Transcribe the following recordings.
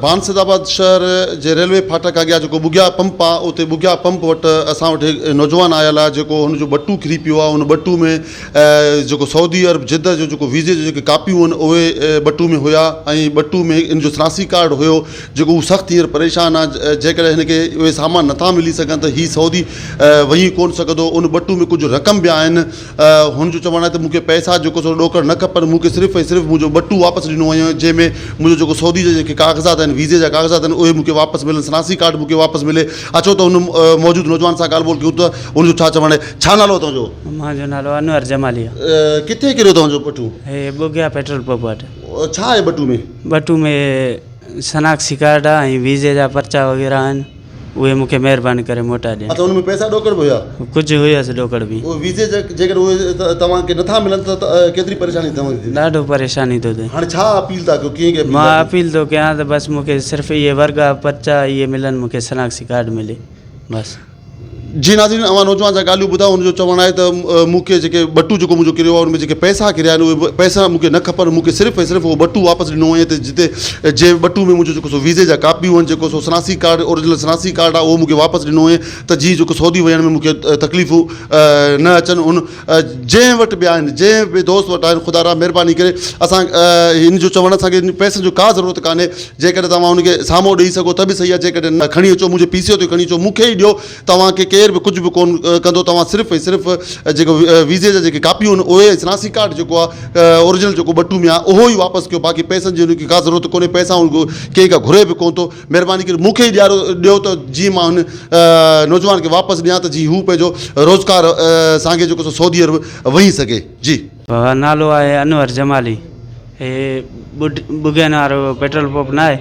बानसदाबाद शहर जे रेलवे फाटक अॻियां जेको बुगिया पंप आहे उते बुगिया पंप वटि असां वटि हिकु नौजवान आयल आहे जेको हुनजो बटू किरी पियो आहे। उन बटू में जेको सऊदी अरब जिद्द जो जेको वीज़े जो जेके कापियूं आहिनि उहे बटू में हुया ऐं बटू में इन जो शनासी कार्ड हुयो जेको हू सख़्तु हींअर परेशान आहे। जेकॾहिं हिनखे उहे सामान नथा मिली सघनि त हीअ सऊदी वञी कोन सघंदो। उन बटू में कुझु रक़म बि आहिनि। हुनजो चवणु आहे त मूंखे पैसा जेको सो ॾोकड़ न खपनि, मूंखे सिर्फ़ु ऐं सिर्फ़ु मुंहिंजो बटू वापसि ॾिनो वञो जंहिंमें मुंहिंजो जेको सऊदी जा जेके कागज़ात आहिनि, वीज़े जा कागज़ात आहिनि उहे मूंखे वापसि मिलनि, शनासी कार्ड मूंखे वापसि मिले। अचो त हुन मौजूदु नौजवान सां ॻाल्हि ॿोल कयूं त हुनजो छा चवणु आहे। छा नालो तव्हांजो? मुंहिंजो नालो अनवर जमाली आहे। किथे किरियो तव्हांजो बटू? हे बुगिया पेट्रोल पंप वटि। छा आहे बटू में? बटू में शनाख्ती कार्ड आहे ऐं वीज़े जा पर्चा वग़ैरह आहिनि, उहे मूंखे महिरबानी करे मोटाए ॾियनि। अच्छा, हुन में पैसा ॾोकड़ बि हुया? कुझु हुयसि ॾोकड़ बि। उहे वीज़े जेकॾहिं उहे तव्हांखे नथा मिलनि त केतिरी परेशानी तव्हांखे? ॾाढो परेशानी थो थिए। हाणे छा अपील था कयो? कीअं मां अपील थो कयां त बसि मूंखे सिर्फ़ु इहे वर्गा पर्चा इहे मिलनि, मूंखे शनाख्ती कार्ड मिले बसि। जी नाज़रीन, अवां नौजवान सां ॻाल्हियूं ॿुधायो। हुनजो चवणु आहे त मूंखे जेके बटू जेको मुंहिंजो किरियो आहे उन में जेके पैसा किरिया आहिनि उहे पैसा मूंखे न खपनि, मूंखे सिर्फ़ु ऐं सिर्फ़ु उहो बटू वापसि ॾिनो वञे त जिते जे बटू में मुंहिंजो जेको सो वीज़े जा कापियूं आहिनि, जेको सो शनासी कार्ड ओरिजिनल शनासी कार्ड आहे उहो मूंखे वापसि ॾिनो वञे त जी जेको सऊदी वञण में मूंखे तकलीफ़ूं न अचनि। उन जंहिं वटि बि आहिनि, जंहिं बि दोस्त वटि आहिनि, ख़ुदा रा महिरबानी करे असां हिन जो चवणु असांखे पैसनि जो का ज़रूरत कान्हे। जेकॾहिं तव्हां हुनखे साम्हूं ॾेई सघो त बि सही आहे, जेकॾहिं खणी अचो मुंहिंजे पीसीओ ते खणी अचो, मूंखे ई ॾियो। तव्हांखे केरु बि कुझु बि कोन कंदो। तव्हां सिर्फ़ु ऐं सिर्फ़ु जेको वीज़े जा जेके कापियूं आहिनि उहे शनासी कार्ड जेको आहे ओरिजिनल जेको बटू में आहे उहो ई वापसि कयो। बाक़ी पैसनि जी हुनखे का ज़रूरत कोन्हे, पैसा कंहिं खां घुरे बि कोन थो। महिरबानी करे मूंखे ई ॾियो त जी मां हुन नौजवान खे वापसि ॾियां त जी हू पंहिंजो रोज़गार असांखे जेको सऊदी अरब वही सघे। जी नालो आहे अनवर जमाली। हे बुगियन वारो पेट्रोल पंप न आहे,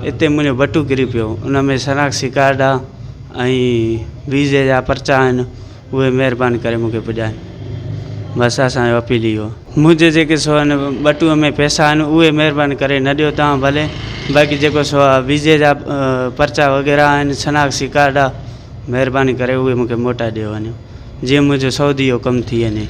हिते मुंहिंजो बटू किरी पियो। उन में शनाख्ती कार्ड आहे ऐं वीज़े जा पर्चा आहिनि, उहे महिरबानी करे मूंखे पुॼाइनि। बसि असांजो अपील इहो। मुंहिंजे जेके सो आहिनि बटूअ में पैसा आहिनि उहे महिरबानी करे न ॾियो तव्हां भले। बाक़ी जेको सो आहे वीज़े जा पर्चा वग़ैरह आहिनि, शनाख्ती कार्ड आहे, महिरबानी करे उहे मूंखे मोटाए ॾियो वञो जीअं मुंहिंजो सऊदी जो कमु थी वञे।